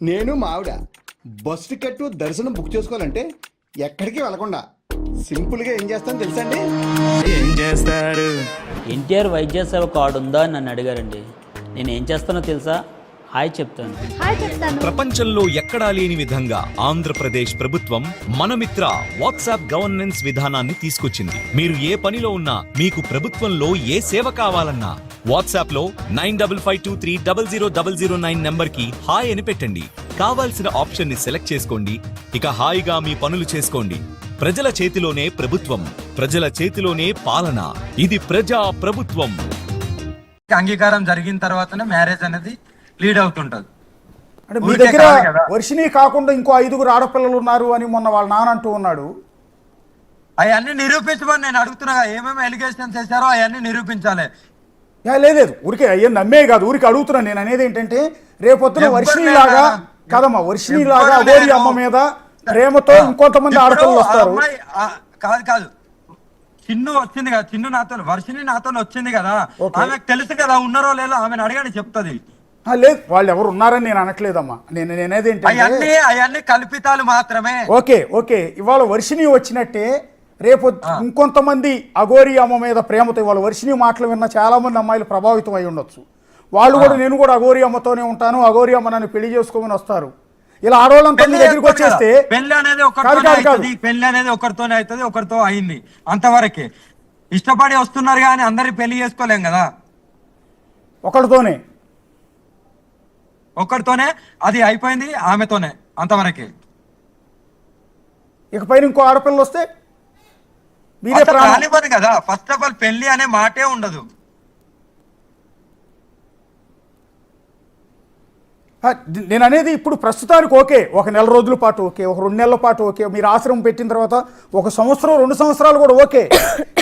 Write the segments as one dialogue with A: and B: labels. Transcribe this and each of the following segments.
A: నేను మా ఆవిడ బస్ టికెట్ దర్శనం బుక్ చేసుకోవాలంటే ఎక్కడికి వెళ్ళకుండా సింపుల్గా ఏం చేస్తాను తెలుసా అండి?
B: ఏం చేస్తారు?
C: ఎన్టీఆర్ వైద్య సేవ కార్డు ఉందా అని నన్ను అడిగారండి. నేను ఏం చేస్తానో తెలుసా? హాయ్ చెప్తాను.
B: ప్రపంచంలో ఎక్కడా లేని విధంగా ఆంధ్రప్రదేశ్ ప్రభుత్వం మనమిత్ర వాట్సాప్ గవర్నెన్స్ విధానాన్ని తీసుకొచ్చింది. మీరు ఏ పనిలో ఉన్నా, మీకు ప్రభుత్వంలో ఏ సేవ కావాలన్నా వాట్సాప్ లో 9552300009 నెంబర్ కి హాయ్ అని పెట్టండి. కావాల్సిన ఆప్షన్ ని సెలెక్ట్ చేసుకోండి. ఇక హాయిగా మీ పనులు చేసుకోండి. ప్రజల చేతిలోనే ప్రభుత్వం, ప్రజల చేతిలోనే పాలన. ఇది ప్రజా ప్రభుత్వం.
D: అంగీకారం జరిగిన తర్వాతనే మ్యారేజ్ అనేది లీడ్ అవుతుంటది.
E: అంటే మీ దగ్గర వర్షిని కాకుండా ఇంకో 5 ఆడపిల్లలు ఉన్నారు అని మొన్న వాళ్ళ నాన్న అంటూ ఉన్నాడు.
D: అవన్నీ నిరూపించమని నేను అడుగుతున్నా. ఏమేమి ఎలిగేషన్స్ చేశారో అవన్నీ నిరూపించాలి.
E: లేదు ఊరికే అయ్యే నమ్మే కాదు, ఊరికి అడుగుతున్నాను. నేను అనేది ఏంటంటే రేపొద్దున వర్షిని లాగా కదమ్మా, వర్షిని లాగా అగోరి అమ్మ మీద ప్రేమతో ఇంకొంతమంది ఆడపిల్లలు వస్తారు.
D: కాదు చిన్ను వచ్చింది కదా, చిన్ను నాతో, వర్షిని నాతో వచ్చింది కదా, ఆమెకు తెలుసు కదా ఉన్నారో లేదో, ఆమెను అడగని చెప్తుంది.
E: లేదు వాళ్ళు ఎవరు ఉన్నారని నేను అనట్లేదమ్మా. నేనేది ఏంటంటే
D: అవన్నీ కల్పితాలు మాత్రమే.
E: ఓకే ఇవాళ వర్షిని వచ్చినట్టే రేపు ఇంకొంతమంది అగోరి అమ్మ మీద ప్రేమతో ఇవాళ వర్షిని మాటలు విన్న చాలా మంది అమ్మాయిలు ప్రభావితం అయి ఉండొచ్చు. వాళ్ళు కూడా నేను కూడా అగోరి అమ్మతోనే ఉంటాను, అగోరి అమ్మ నన్ను పెళ్లి చేసుకోమని వస్తారు. ఇలా ఆడవాళ్ళంతా దగ్గరికి వచ్చేస్తే
D: పెళ్లి అనేది ఒకరితోనే అవుతుంది, ఒకరితో అయింది అంతవరకే. ఇష్టపడి వస్తున్నారు కానీ అందరి పెళ్లి చేసుకోలేం కదా. ఒకరితోనే అది అయిపోయింది, ఆమెతోనే అంతవరకే.
E: ఇకపైన ఇంకో ఆడపిల్లలు వస్తే
D: రానివ్వదు కదా. ఫస్ట్ ఆఫ్ ఆల్ పెళ్లి అనే మాటే ఉండదు.
E: నేను అనేది ఇప్పుడు ప్రస్తుతానికి ఓకే, ఒక నెల రోజుల పాటు ఓకే, ఒక 2 నెలల పాటు ఓకే, మీరు ఆశ్రమం పెట్టిన తర్వాత 1 సంవత్సరం 2 సంవత్సరాలు కూడా ఓకే.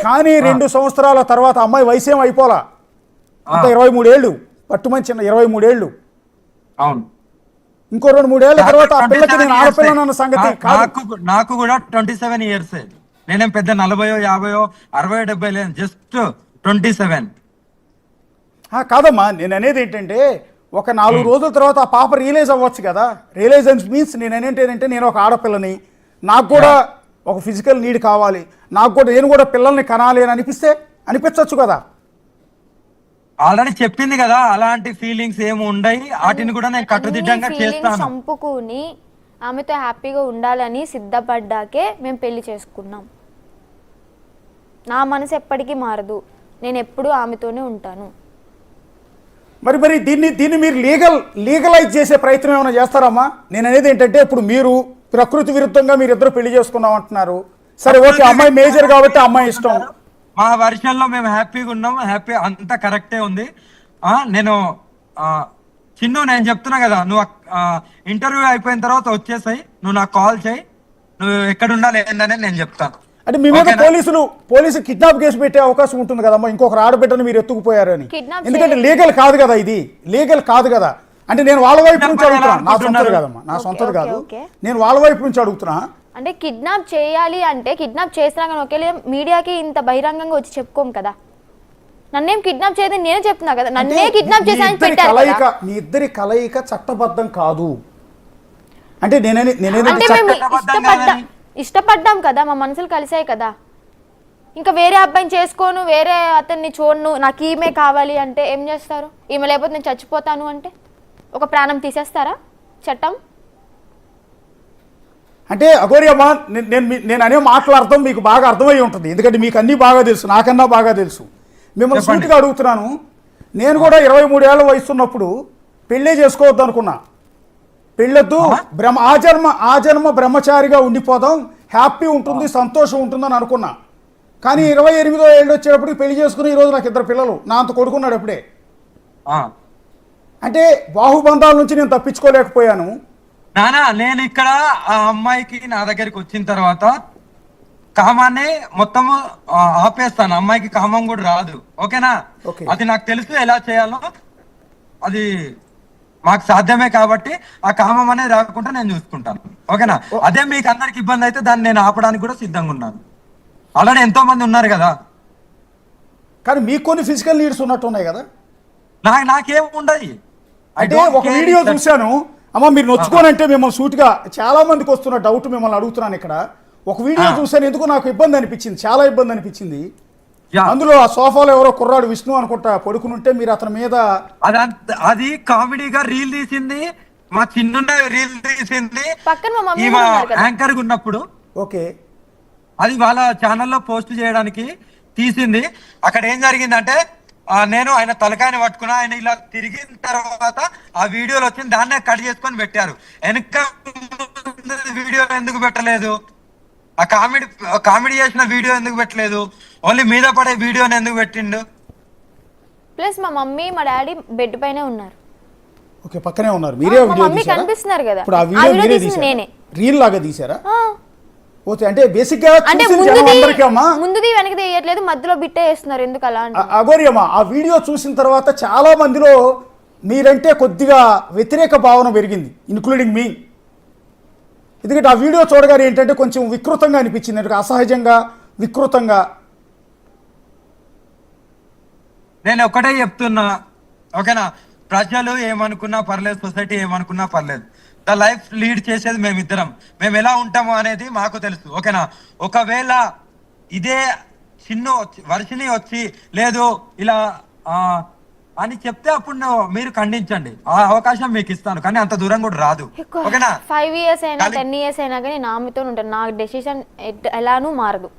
E: కానీ 2 సంవత్సరాల తర్వాత అమ్మాయి వయసేం అయిపోలా, అంత 23 ఏళ్ళు, పట్టుమని చిన్న 23 ఏళ్ళు.
D: అవును,
E: ఇంకో 2-3 ఏళ్ల తర్వాత ఆ పిల్లకి నేను ఆడపిల్లనన్న సంగతి
D: నాకు కూడా 27 ఇయర్స్. నేనేం పెద్ద 40, 50, 60, 70 లేదు, జస్ట్ 27.
E: కాదమ్మా, నేను అనేది ఏంటంటే ఒక 4 రోజుల తర్వాత ఆ పాప రియలైజ్ అవ్వచ్చు కదా. రియలైజెన్స్ మీన్స్ నేనేంటంటే నేను ఒక ఆడపిల్లని, నాకు కూడా ఒక ఫిజికల్ నీడ్ కావాలి, నేను కూడా పిల్లల్ని కనాలి అని అనిపించవచ్చు కదా.
D: ఆల్రెడీ చెప్పింది కదా, అలాంటి ఫీలింగ్స్ ఏమి ఉండయి, వాటిని కూడా నేను కట్టుదిట్టంగా చేస్తాను.
F: చంపుకుని ఆమెతో హ్యాపీగా ఉండాలని సిద్ధపడ్డాకే మేము పెళ్లి చేసుకున్నాం. నా మనసు ఎప్పటికీ మారదు, నేను ఎప్పుడూ ఆమెతోనే ఉంటాను.
E: మరి దీన్ని మీరు లీగలైజ్ చేసే ప్రయత్నం ఏమైనా చేస్తారమ్మా? నేను అనేది ఏంటంటే ఇప్పుడు మీరు ప్రకృతి విరుద్ధంగా మీరిద్దరు పెళ్లి చేసుకున్నాం అంటున్నారు. సరే ఓకే, అమ్మాయి మేజర్ కాబట్టి అమ్మాయి ఇష్టం.
D: మా వర్షన్లో మేము హ్యాపీగా ఉన్నాం, హ్యాపీ అంతా కరెక్టే ఉంది. నేను చిన్ను నేను చెప్తున్నా కదా, నువ్వు ఇంటర్వ్యూ అయిపోయిన తర్వాత వచ్చేసాయి, నువ్వు నాకు కాల్ చేయి, నువ్వు ఎక్కడ ఉండాలి ఏందనే నేను చెప్తాను.
E: అంటే మీ మీద పోలీసు కిడ్నాప్ కేసు పెట్టే అవకాశం ఉంటుంది కదమ్మా, ఇంకొక ఆడబిడ్డను మీరు ఎత్తుకుపోయారని. ఎందుకంటే లీగల్ కాదు కదా, ఇది లీగల్ కాదు కదా. అంటే నేను వాళ్ళ వైపు నుంచి అడుగుతున్నా, నా సొంతది కాదమ్మా, నా సొంతది కాదు, నేను వాళ్ళ వైపు నుంచి అడుగుతున్నా.
F: అంటే కిడ్నాప్ చేయాలి అంటే కిడ్నాప్ చేసినా కానీ ఒకేలే మీడియాకి ఇంత బహిరంగంగా వచ్చి చెప్పుకోం కదా. నన్నేం కిడ్నాప్ చేయదని నేను చెప్తున్నా కదా, నన్నే కిడ్నాప్ చేశానని పెట్టారు కదా.
E: మీ ఇద్దరి కలయిక చట్టబద్ధం కాదు అంటే
F: ఇష్టపడ్డాం కదా, మా మనసులు కలిసాయి కదా. ఇంకా వేరే అబ్బాయిని చేసుకోను, వేరే అతన్ని చూడను, నాకు ఈమె కావాలి అంటే ఏం చేస్తారు? ఈమె లేకపోతే నేను చచ్చిపోతాను అంటే ఒక ప్రాణం తీసేస్తారా చట్టం?
E: అంటే అగోరి అమ్మ, నేను అనే మాట్లాడతాం మీకు బాగా అర్థమై ఉంటుంది, ఎందుకంటే మీకు అన్నీ బాగా తెలుసు, నాకన్నా బాగా తెలుసు. మిమ్మల్ని సూటిగా అడుగుతున్నాను. నేను కూడా 23 ఏళ్ళ వయసు ఉన్నప్పుడు పెళ్ళే చేసుకోవద్దు అనుకున్నా. పెళ్ళొద్దు, ఆ జన్మ బ్రహ్మచారిగా ఉండిపోదాం, హ్యాపీ ఉంటుంది, సంతోషం ఉంటుందని అనుకున్నా. కానీ 28వ ఏళ్ళు వచ్చేటప్పటికి పెళ్లి చేసుకుని ఈరోజు నాకు 2 పిల్లలు, నా అంత కొడుకున్నాడు అప్పుడే. అంటే బాహుబంధాల నుంచి నేను తప్పించుకోలేకపోయాను.
D: నానా నేను ఇక్కడ ఆ అమ్మాయికి నా దగ్గరికి వచ్చిన తర్వాత కామాన్ని మొత్తము ఆపేస్తాను, అమ్మాయికి కామం కూడా రాదు. ఓకేనా? అది నాకు తెలుసు ఎలా చేయాలో, అది మాకు సాధ్యమే కాబట్టి ఆ కామం అనేది రాకుండా నేను చూసుకుంటాను. ఓకేనా? అదే మీకు అందరికి ఇబ్బంది అయితే దాన్ని నేను ఆపడానికి కూడా సిద్ధంగా ఉన్నాను. ఆల్రెడీ ఎంతో మంది ఉన్నారు కదా.
E: కానీ మీకు కొన్ని ఫిజికల్ నీడ్స్ ఉన్నట్టు ఉన్నాయి కదా.
D: నాకేం ఉండదు.
E: అంటే ఒక వీడియో చూశాను, అమ్మ మీరు నొచ్చుకోనంటే మిమ్మల్ని సూటిగా చాలా మందికి వస్తున్న డౌట్ మిమ్మల్ని అడుగుతున్నాను ఇక్కడ. ఒక వీడియో చూసాను, ఎందుకు నాకు ఇబ్బంది అనిపించింది, చాలా ఇబ్బంది అనిపించింది. అందులో ఆ సోఫాలో ఎవరో కుర్రాడు విష్ణు అనుకుంటా పడుకుని ఉంటే మీరు అతని మీద
D: అది కామెడీగా రీల్ తీసింది, మా చిన్న రీల్ తీసింది
F: పక్కన మా మమ్మీ
D: ఈమె
F: కూడా ఉన్నారు కదా.
D: యాంకర్ గా ఉన్నప్పుడు.
E: ఓకే,
D: అది వాళ్ళ ఛానల్లో పోస్ట్ చేయడానికి తీసింది. అక్కడ ఏం జరిగిందంటే నేను ఆయన తలకాయని పట్టుకున్నా, ఆయన ఇలా తిరిగిన తర్వాత ఆ వీడియోలో వచ్చింది, దాన్నే కట్ చేసుకొని పెట్టారు. వెనక వీడియో ఎందుకు పెట్టలేదు? ఆ కామెడీ చేసిన వీడియో ఎందుకు పెట్టలేదు? ఓన్లీ మీద పడే వీడియోని ఎందుకు పెట్టిండు?
F: ప్లస్ మా మమ్మీ మా డాడీ బెడ్ పైనే ఉన్నారు.
E: ఓకే, పక్కనే ఉన్నారు. మీరే
F: మా
E: వీడియో
F: మమ్మీ
E: తీశారా?
F: కనిపిస్తున్నారు కదా.
E: ఇప్పుడు ఆ
F: ఆ
E: వీడియో
F: వీడియో
E: మీరే
F: తీసింది
E: తీశారా?
F: నేనే.
E: రీల్ లాగా తీశారా?
F: ఆ,
E: ఓకే, అంటే బేసిక్ గా
F: అంటే
E: చూసిన జనం అందరికీ అమ్మా
F: ముందుది వెనకది వేయట్లేదు, మధ్యలో బిట్టే వేస్తున్నారు, ఎందుకు అలా అంటే.
E: అగోరి అమ్మా, ఆ వీడియో చూసిన తర్వాత చాలా మందిలో మీరంటే కొద్దిగా వ్యతిరేక భావన పెరిగింది, ఇన్క్లూడింగ్ మీ. ఎందుకంటే ఆ వీడియో చూడగానే ఏంటంటే కొంచెం వికృతంగా అనిపించింది, అంటే అసహజంగా వికృతంగా.
D: నేను ఒకటే చెప్తున్నా, ఓకేనా? ప్రజలు ఏమనుకున్నా పర్లేదు, సొసైటీ ఏమనుకున్నా పర్లేదు, ద లైఫ్ లీడ్ చేసేది మేమిద్దరం. మేము ఎలా ఉంటాము అనేది మాకు తెలుసు, ఓకేనా? ఒకవేళ ఇదే చిన్న వర్షిని వచ్చి లేదు ఇలా అని చెప్తే అప్పుడు మీరు ఖండించండి, ఆ అవకాశం మీకు ఇస్తాను, కానీ అంత దూరం కూడా రాదు, ఓకేనా?
F: 5 years అయినా 10 years అయినా కానీ నా ఆమెతో ఉంటాను. నా డెసిషన్ ఎలానూ మారదు.